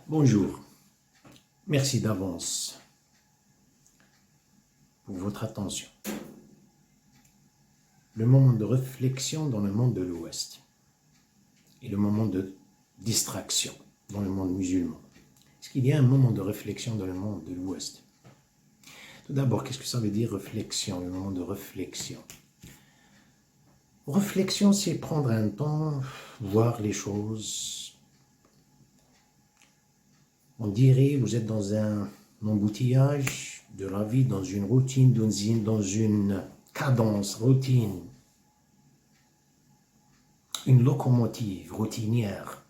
Bonjour, merci d'avance pour votre attention. Le moment de réflexion dans le monde de l'Ouest et le moment de distraction dans le monde musulman. Est-ce qu'il y a un moment de réflexion dans le monde de l'Ouest? Tout d'abord, qu'est-ce que ça veut dire réflexion, le moment de réflexion? Réflexion, c'est prendre un temps, voir les choses. On dirait, vous êtes dans un embouteillage de la vie, dans une routine, dans une cadence, routine, une locomotive routinière.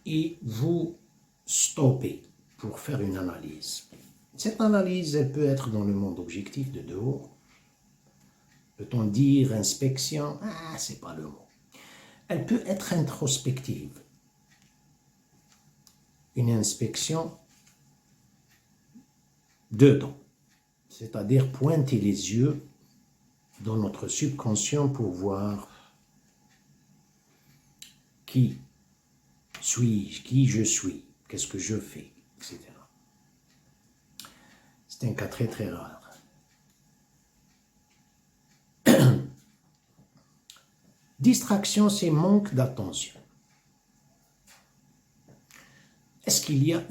Et vous stoppez pour faire une analyse. Cette analyse, elle peut être dans le monde objectif de dehors. Peut-on dire inspection? Ah, c'est pas le mot. Elle peut être introspective. Une inspection dedans, c'est-à-dire pointer les yeux dans notre subconscient pour voir qui suis-je, qui je suis, qu'est-ce que je fais, etc. C'est un cas très très rare. Distraction, c'est manque d'attention. Est-ce qu'il y a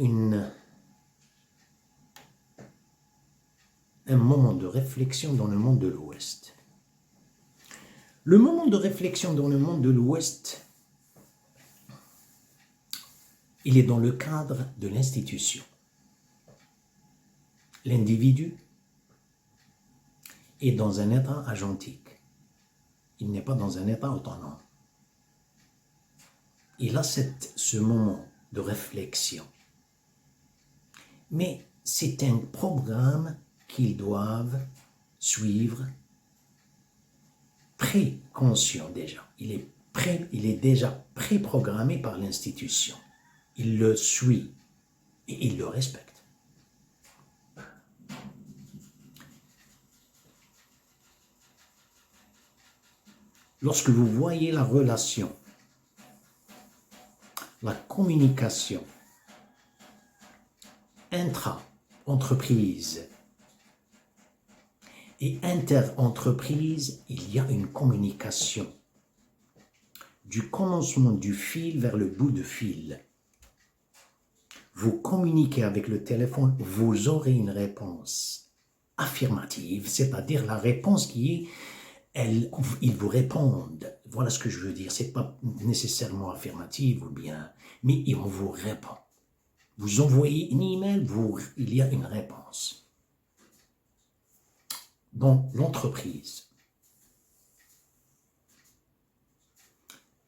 un moment de réflexion dans le monde de l'Ouest? Le moment de réflexion dans le monde de l'Ouest, il est dans le cadre de l'institution. L'individu est dans un état agentique. Il n'est pas dans un état autonome. Il a ce moment de réflexion. Mais c'est un programme qu'ils doivent suivre pré-conscient déjà. Il est déjà pré-programmé par l'institution. Il le suit et il le respecte. Lorsque vous voyez la relation, la communication intra-entreprise et inter-entreprise, il y a une communication du commencement du fil vers le bout de fil. Vous communiquez avec le téléphone, vous aurez une réponse affirmative, c'est-à-dire la réponse qui est ils vous répondent. Voilà ce que je veux dire. Ce n'est pas nécessairement affirmatif ou bien, mais on vous répond. Vous envoyez une email, il y a une réponse. Dans l'entreprise.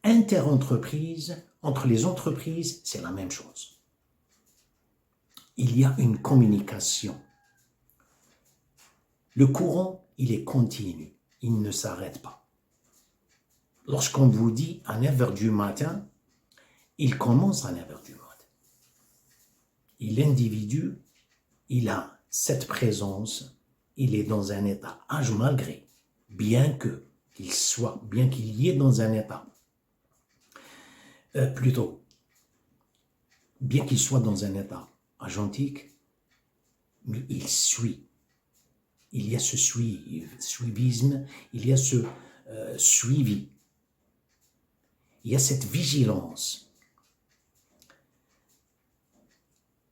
Interentreprise, entre les entreprises, c'est la même chose. Il y a une communication. Le courant, il est continu. Il ne s'arrête pas. Lorsqu'on vous dit à 9h du matin, il commence à 9h du matin. Et l'individu, il a cette présence, il est dans un état âge malgré, bien qu'il y ait dans un état, bien qu'il soit dans un état agentique, mais il suit. Il y a ce suivisme, il y a ce suivi. Il y a cette vigilance.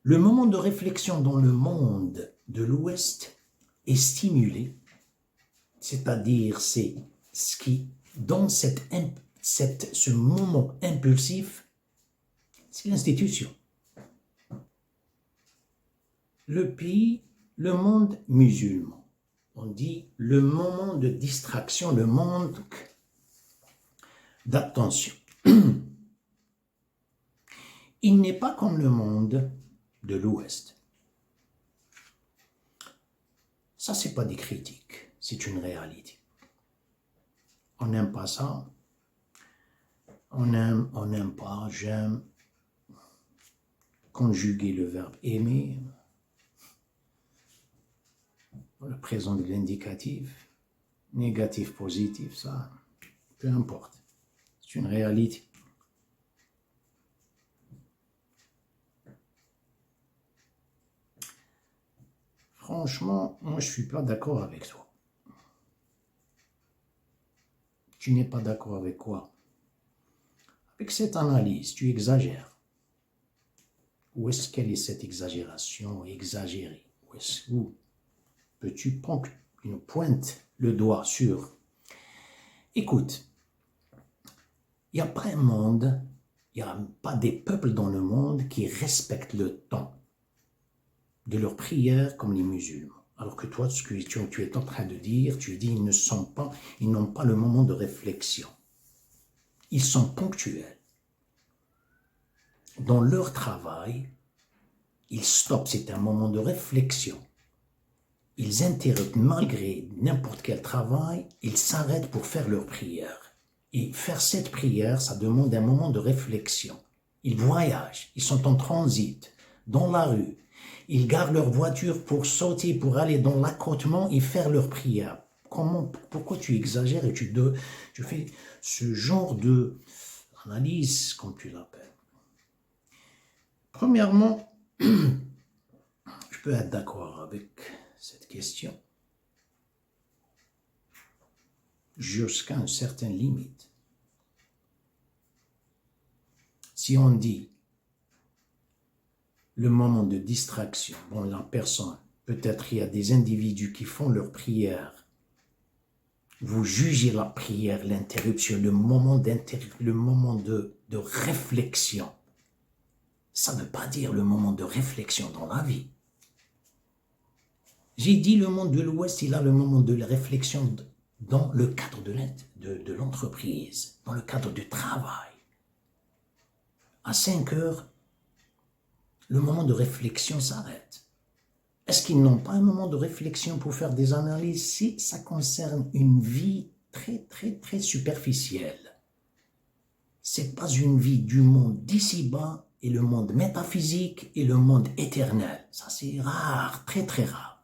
Le moment de réflexion dans le monde de l'Ouest est stimulé, c'est-à-dire c'est ce qui, dans ce moment impulsif, c'est l'institution. Le pays, le monde musulman. On dit le moment de distraction, le manque d'attention. Il n'est pas comme le monde de l'Ouest. Ça, ce n'est pas des critiques, c'est une réalité. On n'aime pas ça. On n'aime pas, j'aime conjuguer le verbe aimer. Le présent de l'indicatif, négatif, positif, ça, peu importe. C'est une réalité. franchement, moi je ne suis pas d'accord avec toi. Tu n'es pas d'accord avec quoi? Avec cette analyse, tu exagères. Où est-ce qu'elle est cette exagération exagérée? Où peux-tu pointe le doigt sur? Écoute, il n'y a pas un monde, il n'y a pas des peuples dans le monde qui respectent le temps de leur prière comme les musulmans. Alors que toi, ce que tu es en train de dire, tu dis ils n'ont pas le moment de réflexion. Ils sont ponctuels. Dans leur travail, ils stoppent, c'est un moment de réflexion. Ils interrompent malgré n'importe quel travail, ils s'arrêtent pour faire leur prière. Et faire cette prière, ça demande un moment de réflexion. Ils voyagent, ils sont en transit, dans la rue. Ils garent leur voiture pour sauter, pour aller dans l'accotement et faire leur prière. Pourquoi tu exagères et tu fais ce genre d'analyse, comme tu l'appelles? Premièrement, je peux être d'accord avec cette question jusqu'à une certaine limite. Si on dit le moment de distraction, bon, la personne, peut-être il y a des individus qui font leur prière, vous jugez la prière, l'interruption, le moment de réflexion. Ça ne veut pas dire le moment de réflexion dans la vie. J'ai dit le monde de l'Ouest, il a le moment de la réflexion dans le cadre de l'entreprise, dans le cadre du travail. À 5 heures, le moment de réflexion s'arrête. Est-ce qu'ils n'ont pas un moment de réflexion pour faire des analyses si ça concerne une vie très, très, très superficielle? Ce n'est pas une vie du monde d'ici-bas et le monde métaphysique et le monde éternel. Ça, c'est rare, très, très rare.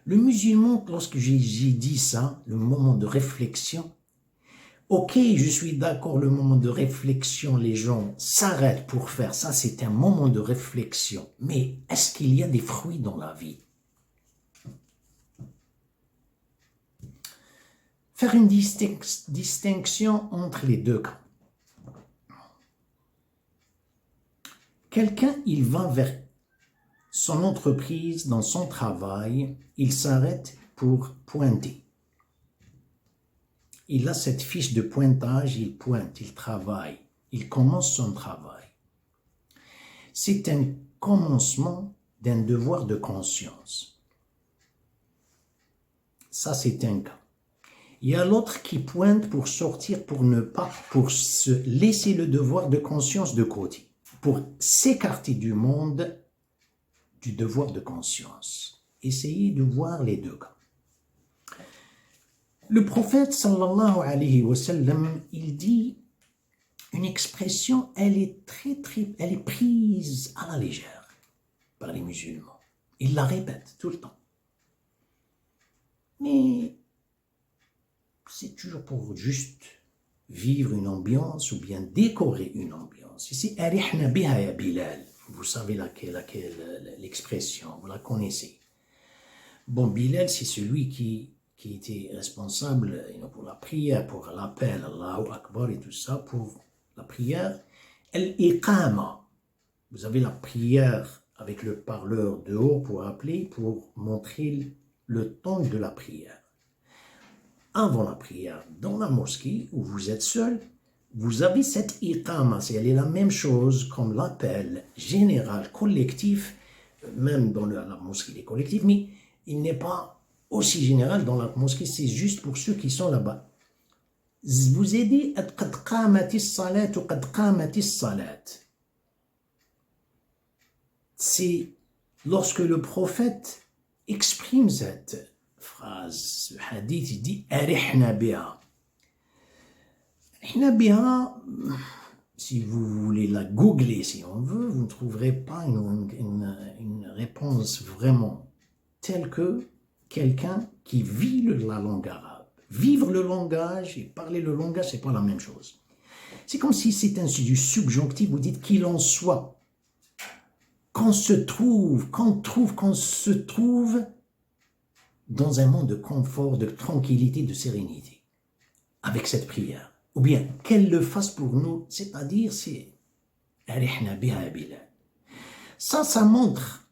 Le musulman, lorsque j'ai dit ça, le moment de réflexion, ok, je suis d'accord, le moment de réflexion, les gens s'arrêtent pour faire ça, c'est un moment de réflexion. Mais est-ce qu'il y a des fruits dans la vie? Faire une distinction entre les deux cas. Quelqu'un, il va vers son entreprise, dans son travail, il s'arrête pour pointer. Il a cette fiche de pointage, il pointe, il travaille, il commence son travail. C'est un commencement d'un devoir de conscience. Ça, c'est un cas. Il y a l'autre qui pointe pour sortir, pour se laisser le devoir de conscience de côté, pour s'écarter du monde du devoir de conscience. Essayez de voir les deux cas. Le prophète sallallahu alayhi wa sallam, il dit une expression, elle est prise à la légère par les musulmans. Il la répète tout le temps. Mais c'est toujours pour juste vivre une ambiance ou bien décorer une ambiance. Ici, arihna biha ya Bilal. Vous savez l'expression, vous la connaissez. Bon, Bilal, c'est celui qui était responsable pour la prière, pour l'appel, Allahu Akbar et tout ça, pour la prière. Al-Iqama. Vous avez la prière avec le parleur dehors pour appeler, pour montrer le temps de la prière. Avant la prière, dans la mosquée où vous êtes seul, vous avez cette iqama, elle est la même chose comme l'appel général, collectif, même dans la mosquée des collectifs, mais il n'est pas aussi général dans la mosquée, c'est juste pour ceux qui sont là-bas. Vous ai dit, qad qamatis salat ou qad qamatis salat. C'est lorsque le prophète exprime cette phrase, ce hadith, il dit arihna biha. Arihna biha, si vous voulez la googler, si on veut, vous ne trouverez pas une réponse vraiment telle que quelqu'un qui vit la langue arabe. Vivre le langage et parler le langage, c'est pas la même chose. C'est comme si c'est un du subjonctif, vous dites qu'il en soit. qu'on se trouve dans un monde de confort, de tranquillité, de sérénité, avec cette prière. Ou bien qu'elle le fasse pour nous, c'est-à-dire ça montre,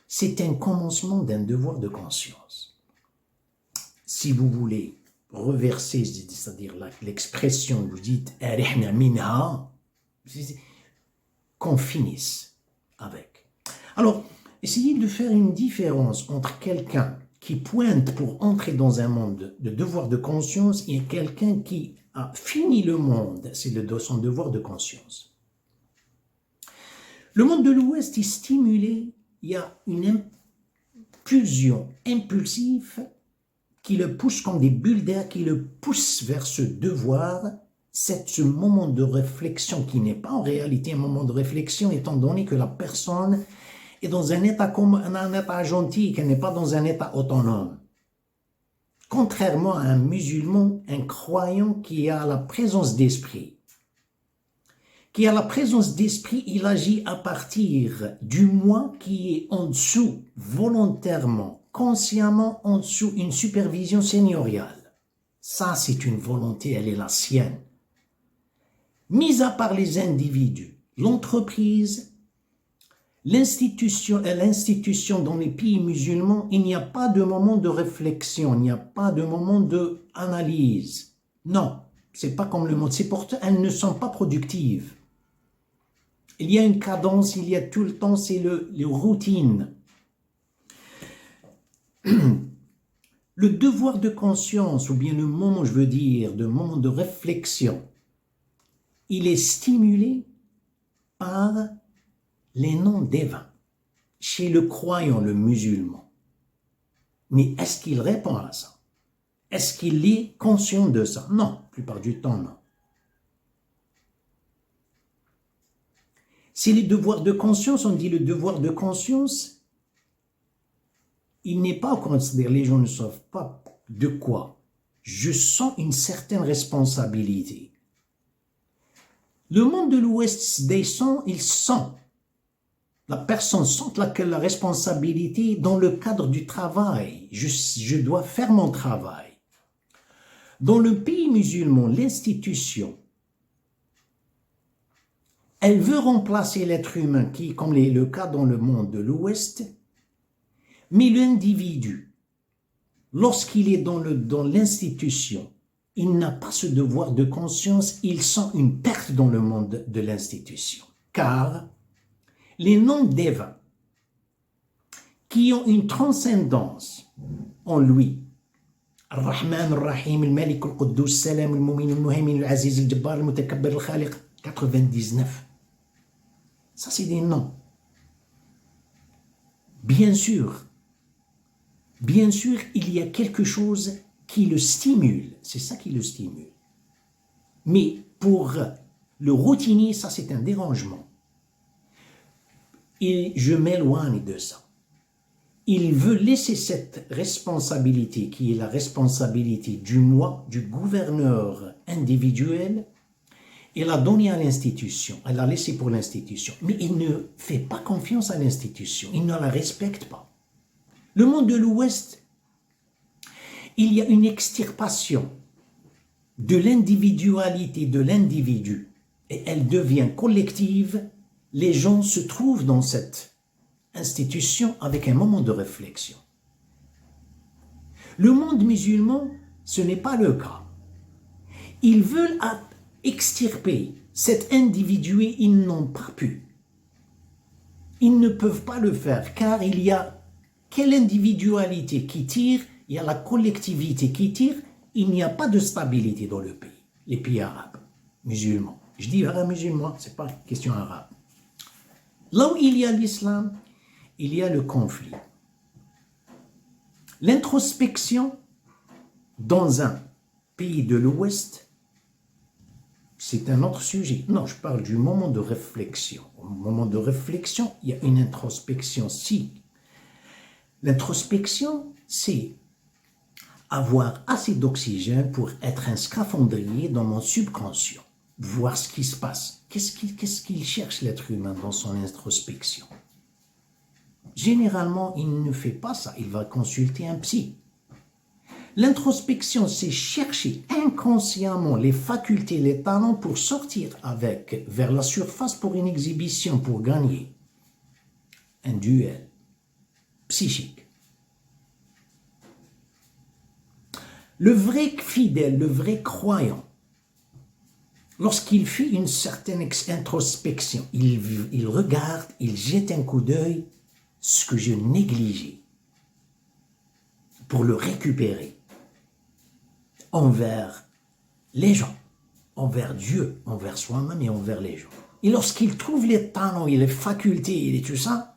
c'est un commencement d'un devoir de conscience. Si vous voulez reverser, c'est-à-dire l'expression, vous dites arihna minha, qu'on finisse avec. Alors, essayez de faire une différence entre quelqu'un qui pointe pour entrer dans un monde de devoir de conscience et quelqu'un qui a fini le monde, c'est son devoir de conscience. Le monde de l'Ouest est stimulé, il y a une impulsion impulsive qui le pousse comme des bulles d'air, qui le pousse vers ce devoir, ce moment de réflexion qui n'est pas en réalité un moment de réflexion, étant donné que la personne est dans un état comme un état gentil, qu'elle n'est pas dans un état autonome. Contrairement à un musulman, un croyant qui a la présence d'esprit. Qui a la présence d'esprit, il agit à partir du moi qui est en dessous, volontairement, consciemment en dessous, une supervision seigneuriale. Ça, c'est une volonté, elle est la sienne. Mis à part les individus, l'entreprise, l'institution dans les pays musulmans, il n'y a pas de moment de réflexion, il n'y a pas de moment d'analyse. Non, c'est pas comme le monde. C'est pourtant, elles ne sont pas productives. Il y a une cadence, il y a tout le temps, c'est les routines. Le devoir de conscience, ou bien le moment, je veux dire, de moment de réflexion, il est stimulé par les noms divins chez le croyant, le musulman. Mais est-ce qu'il répond à ça? Est-ce qu'il est conscient de ça? Non, la plupart du temps, non. C'est les devoirs de conscience, on dit le devoir de conscience, il n'est pas considéré, les gens ne savent pas de quoi. Je sens une certaine responsabilité. Le monde de l'Ouest descend, il sent. La personne sent la responsabilité dans le cadre du travail. Je dois faire mon travail. Dans le pays musulman, l'institution, elle veut remplacer l'être humain qui, comme le cas dans le monde de l'Ouest, mais l'individu, lorsqu'il est dans l'institution, il n'a pas ce devoir de conscience, il sent une perte dans le monde de l'institution. Car les noms divins qui ont une transcendance en lui, Ar-Rahman, Ar-Rahim, Al-Malik, Al-Quddus, Salam, Al-Mumin, Al-Muhaymin, Al-Aziz, Al-Jabbar, Al-Mutakabbir, Al-Khaliq, 99. Ça, c'est des noms. Bien sûr, il y a quelque chose qui le stimule. C'est ça qui le stimule. Mais pour le routinier, ça, c'est un dérangement. Et je m'éloigne de ça. Il veut laisser cette responsabilité, qui est la responsabilité du moi, du gouverneur individuel, et l'a donnée à l'institution, elle l'a laissée pour l'institution. Mais il ne fait pas confiance à l'institution, il ne la respecte pas. Le monde de l'Ouest, il y a une extirpation de l'individualité de l'individu, et elle devient collective. Les gens se trouvent dans cette institution avec un moment de réflexion. Le monde musulman, ce n'est pas le cas. Ils veulent extirper cet individu, ils n'ont pas pu. Ils ne peuvent pas le faire car il y a quelle individualité qui tire, il y a la collectivité qui tire, il n'y a pas de stabilité dans le pays, les pays arabes, musulmans. Je dis arabes musulmans, ce n'est pas question arabe. Là où il y a l'islam, il y a le conflit. L'introspection dans un pays de l'Ouest, c'est un autre sujet. Non, je parle du moment de réflexion. Au moment de réflexion, il y a une introspection. Si l'introspection, c'est avoir assez d'oxygène pour être un scaphandrier dans mon subconscient. voir ce qui se passe. Qu'est-ce qu'il cherche l'être humain dans son introspection? Généralement, il ne fait pas ça, il va consulter un psy. L'introspection, c'est chercher inconsciemment les facultés, les talents pour sortir avec vers la surface pour une exhibition, pour gagner un duel psychique. Le vrai fidèle, le vrai croyant, lorsqu'il fait une certaine introspection, il regarde, il jette un coup d'œil ce que je négligeais pour le récupérer envers les gens, envers Dieu, envers soi-même et envers les gens. Et lorsqu'il trouve les talents et les facultés et tout ça,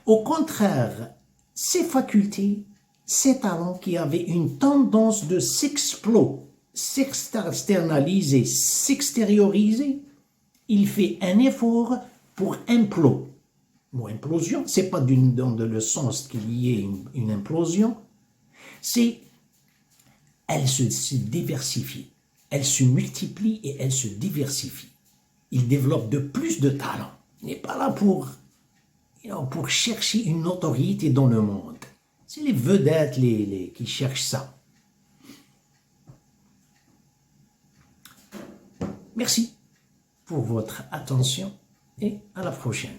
au contraire, ces facultés, ces talents qui avaient une tendance de s'externaliser, s'extérioriser, il fait un effort pour imploser. Bon, implosion, c'est pas dans le sens qu'il y ait une implosion, c'est elle se diversifie, elle se multiplie et elle se diversifie. Il développe de plus de talent. Il n'est pas là pour chercher une notoriété dans le monde. C'est les vedettes qui cherchent ça. Merci pour votre attention et à la prochaine.